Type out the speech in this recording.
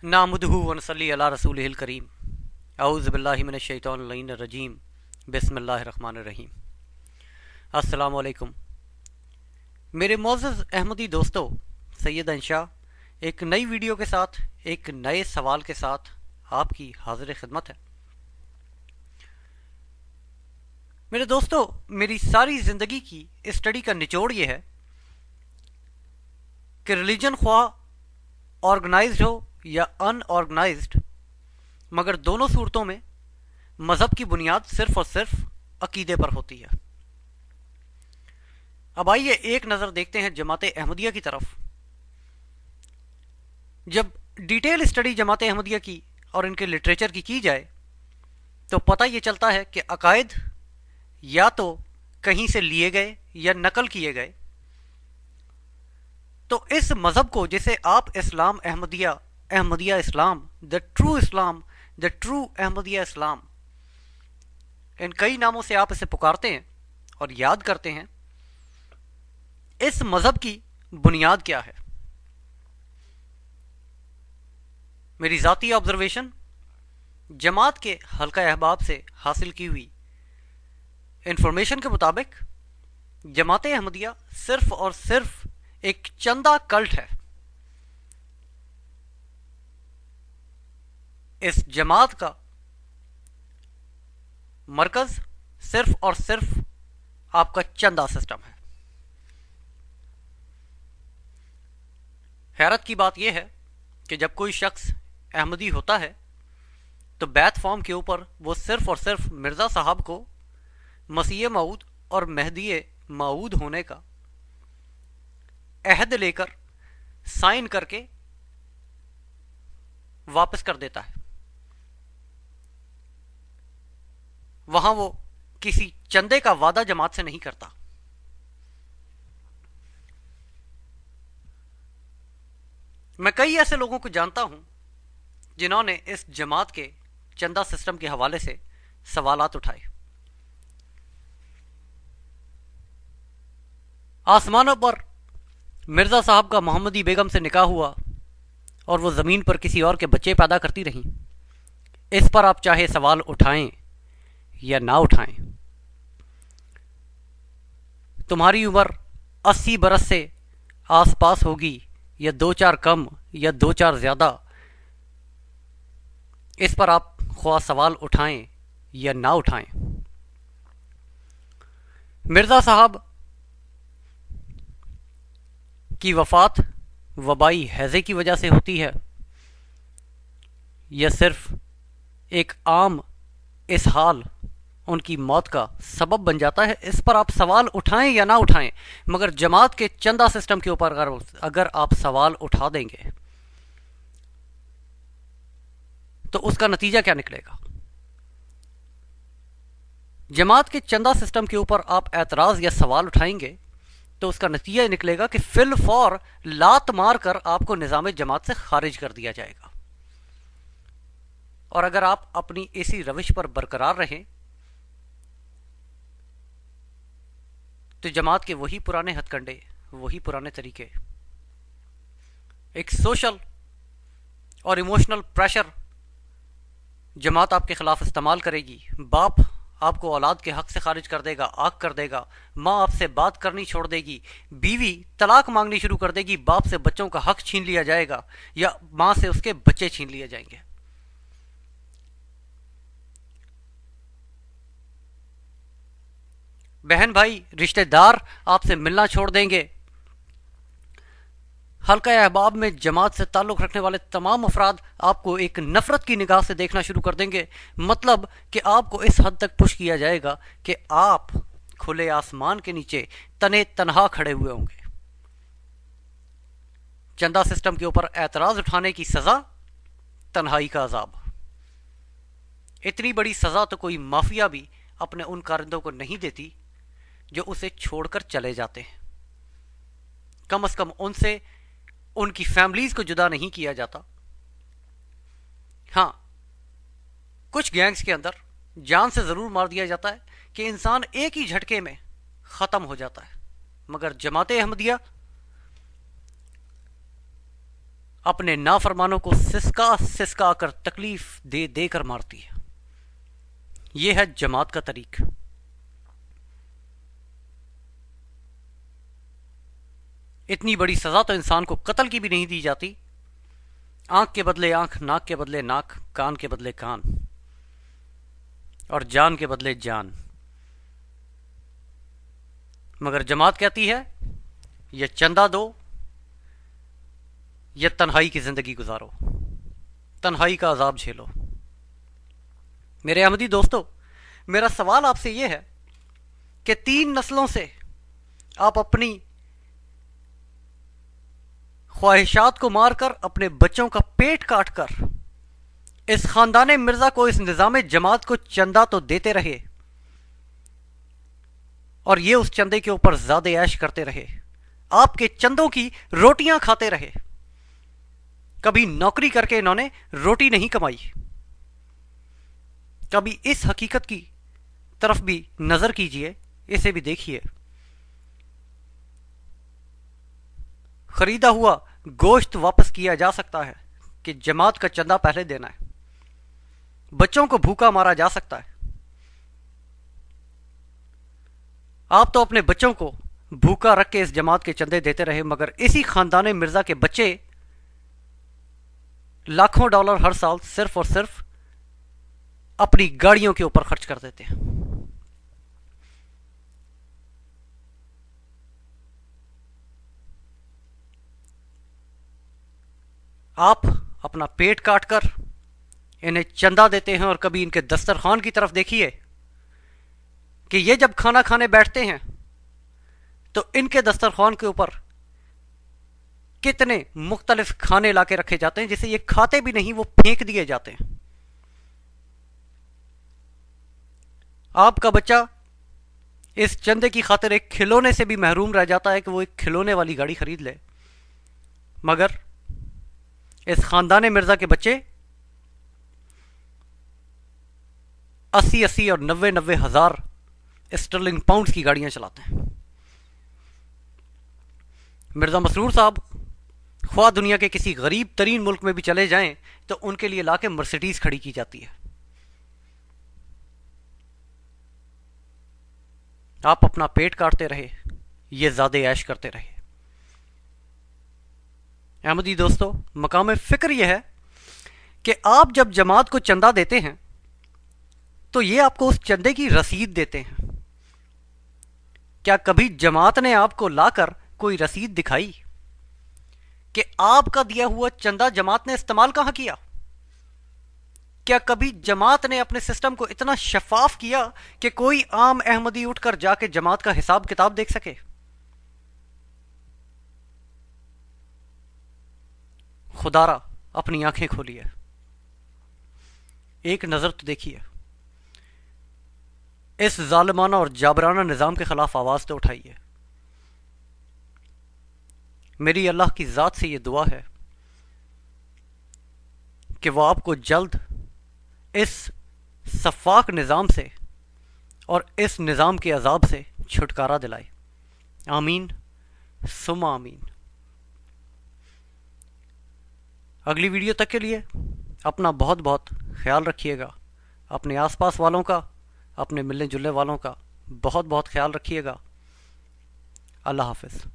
नामुदहु व नसल्ली अला रसूलिहिल करीम। औज़ु बिल्लाहि मिनश शैतानिर रजीम। बिस्मिल्लाहिर रहमानिर रहीम। अस्सलामु अलैकुम मेरे मोअज़्ज़ज़ अहमदी दोस्तों, सैयद अंशाह एक नई वीडियो के साथ, एक नए सवाल के साथ आपकी हाजिर खिदमत है। मेरे दोस्तों, मेरी सारी ज़िंदगी की स्टडी का निचोड़ ये है कि रिलीजन ख्वाह ऑर्गेनाइज्ड हो या अनऑर्गेनाइज्ड, मगर दोनों सूरतों में मज़हब की बुनियाद सिर्फ और सिर्फ अकीदे पर होती है। अब आइए एक नज़र देखते हैं जमात अहमदिया की तरफ। जब डिटेल स्टडी जमात अहमदिया की और इनके लिटरेचर की जाए तो पता ये चलता है कि अकायद या तो कहीं से लिए गए या नकल किए गए। तो इस मज़हब को, जिसे आप इस्लाम अहमदिया इस्लाम, द ट्रू इस्लाम, द ट्रू अहमदिया इस्लाम, इन कई नामों से आप इसे पुकारते हैं और याद करते हैं, इस मज़हब की बुनियाद क्या है? मेरी ज़ाती ऑब्जर्वेशन जमात के हल्का अहबाब से हासिल की हुई इंफॉर्मेशन के मुताबिक जमात अहमदिया सिर्फ और सिर्फ एक चंदा कल्ट है। इस जमात का मरकज सिर्फ और सिर्फ आपका चंदा सिस्टम है। हैरत की बात यह है कि जब कोई शख्स अहमदी होता है तो बैत फॉर्म के ऊपर वो सिर्फ और सिर्फ मिर्ज़ा साहब को मसीह मऊद और मेहदी मऊद होने का अहद लेकर साइन करके वापस कर देता है। वहां वो किसी चंदे का वादा जमात से नहीं करता। मैं कई ऐसे लोगों को जानता हूं जिन्होंने इस जमात के चंदा सिस्टम के हवाले से सवालात उठाए। आसमानों पर मिर्ज़ा साहब का मोहम्मदी बेगम से निकाह हुआ और वो ज़मीन पर किसी और के बच्चे पैदा करती रहीं। इस पर आप चाहे सवाल उठाएं या ना उठाएं, तुम्हारी उम्र 80 बरस से आसपास होगी या 2-4 कम या 2-4 ज़्यादा, इस पर आप ख्वाह सवाल उठाएं या ना उठाएं। मिर्ज़ा साहब की वफ़ात वबाई हैज़े की वजह से होती है या सिर्फ एक आम इसहाल उनकी मौत का सबब बन जाता है, इस पर आप सवाल उठाएं या ना उठाएं। मगर जमात के चंदा सिस्टम के ऊपर अगर आप सवाल उठा देंगे तो उसका नतीजा क्या निकलेगा? जमात के चंदा सिस्टम के ऊपर आप एतराज़ या सवाल उठाएंगे तो उसका नतीजा निकलेगा कि फिल फौर लात मार कर आपको निज़ाम जमात से खारिज कर दिया जाएगा। और अगर आप अपनी इसी रविश पर बरकरार रहें तो जमात के वही पुराने हथकंडे, वही पुराने तरीके, एक सोशल और इमोशनल प्रेशर जमात आपके खिलाफ इस्तेमाल करेगी। बाप आपको औलाद के हक से खारिज कर देगा, आग कर देगा। माँ आपसे बात करनी छोड़ देगी। बीवी तलाक मांगनी शुरू कर देगी। बाप से बच्चों का हक छीन लिया जाएगा या माँ से उसके बच्चे छीन लिए जाएंगे। बहन भाई रिश्तेदार आपसे मिलना छोड़ देंगे। हल्का अहबाब में जमात से ताल्लुक़ रखने वाले तमाम अफराद आपको एक नफ़रत की निगाह से देखना शुरू कर देंगे। मतलब कि आपको इस हद तक पुश किया जाएगा कि आप खुले आसमान के नीचे तने तनहा खड़े हुए होंगे। चंदा सिस्टम के ऊपर एतराज़ उठाने की सज़ा, तन्हाई का अजाब। इतनी बड़ी सज़ा तो कोई माफिया भी अपने उन कारिंदों को नहीं देती जो उसे छोड़कर चले जाते हैं। कम से कम उनसे उनकी फैमिलीज को जुदा नहीं किया जाता। हाँ, कुछ गैंग्स के अंदर जान से ज़रूर मार दिया जाता है कि इंसान एक ही झटके में ख़त्म हो जाता है। मगर जमात अहमदिया اپنے نافرمانوں کو سسکا سسکا کر تکلیف دے دے کر مارتی ہے. یہ ہے جماعت کا طریق. اتنی بڑی سزا تو انسان کو قتل کی بھی نہیں دی جاتی. آنکھ کے بدلے آنکھ، ناک کے بدلے ناک، کان کے بدلے کان، اور جان کے بدلے جان. مگر جماعت کہتی ہے یہ چندہ دو یا تنہائی کی زندگی گزارو، تنہائی کا عذاب جھیلو. میرے احمدی دوستو، میرا سوال آپ سے یہ ہے کہ 3 نسلوں سے آپ اپنی خواہشات کو مار کر، اپنے بچوں کا پیٹ کاٹ کر اس خاندان مرزا کو، اس نظام جماعت کو چندہ تو دیتے رہے، اور یہ اس چندے کے اوپر زیادہ عیش کرتے رہے. آپ کے چندوں کی روٹیاں کھاتے رہے. کبھی نوکری کر کے انہوں نے روٹی نہیں کمائی. کبھی اس حقیقت کی طرف بھی نظر کیجئے، اسے بھی دیکھیے. خریدا ہوا گوشت واپس کیا جا سکتا ہے کہ جماعت کا چندہ پہلے دینا ہے. بچوں کو بھوکا مارا جا سکتا ہے. آپ تو اپنے بچوں کو بھوکا رکھ کے اس جماعت کے چندے دیتے رہے، مگر اسی خاندان مرزا کے بچے لاکھوں ڈالر ہر سال صرف اور صرف اپنی گاڑیوں کے اوپر خرچ کر دیتے ہیں. آپ اپنا پیٹ کاٹ کر انہیں چندہ دیتے ہیں، اور کبھی ان کے دسترخوان کی طرف دیکھیے کہ یہ جب کھانا کھانے بیٹھتے ہیں تو ان کے دسترخوان کے اوپر کتنے مختلف کھانے لا کے رکھے جاتے ہیں جسے یہ کھاتے بھی نہیں، وہ پھینک دیے جاتے ہیں. آپ کا بچہ اس چندے کی خاطر ایک کھلونے سے بھی محروم رہ جاتا ہے کہ وہ ایک کھلونے والی گاڑی خرید لے، مگر اس خاندان مرزا کے بچے 80 اور 90 ہزار اسٹرلنگ پاؤنڈز کی گاڑیاں چلاتے ہیں. مرزا مسرور صاحب خواہ دنیا کے کسی غریب ترین ملک میں بھی چلے جائیں تو ان کے لیے لا کے مرسیڈیز کھڑی کی جاتی ہے. آپ اپنا پیٹ کاٹتے رہے، یہ زیادہ عیش کرتے رہے. احمدی دوستو، مقام فکر یہ ہے کہ آپ جب جماعت کو چندہ دیتے ہیں تو یہ آپ کو اس چندے کی رسید دیتے ہیں. کیا کبھی جماعت نے آپ کو لا کر کوئی رسید دکھائی کہ آپ کا دیا ہوا چندہ جماعت نے استعمال کہاں کیا؟ کیا کبھی جماعت نے اپنے سسٹم کو اتنا شفاف کیا کہ کوئی عام احمدی اٹھ کر جا کے جماعت کا حساب کتاب دیکھ سکے؟ خدا را اپنی آنکھیں کھولیے، ایک نظر تو دیکھیے، اس ظالمانہ اور جابرانہ نظام کے خلاف آواز تو اٹھائیے. میری اللہ کی ذات سے یہ دعا ہے کہ وہ آپ کو جلد اس سفاک نظام سے اور اس نظام کے عذاب سے چھٹکارا دلائے. آمین ثم آمین. اگلی ویڈیو تک کے لیے اپنا بہت بہت خیال رکھیے گا. اپنے آس پاس والوں کا، اپنے ملنے جلنے والوں کا بہت بہت خیال رکھیے گا. اللہ حافظ.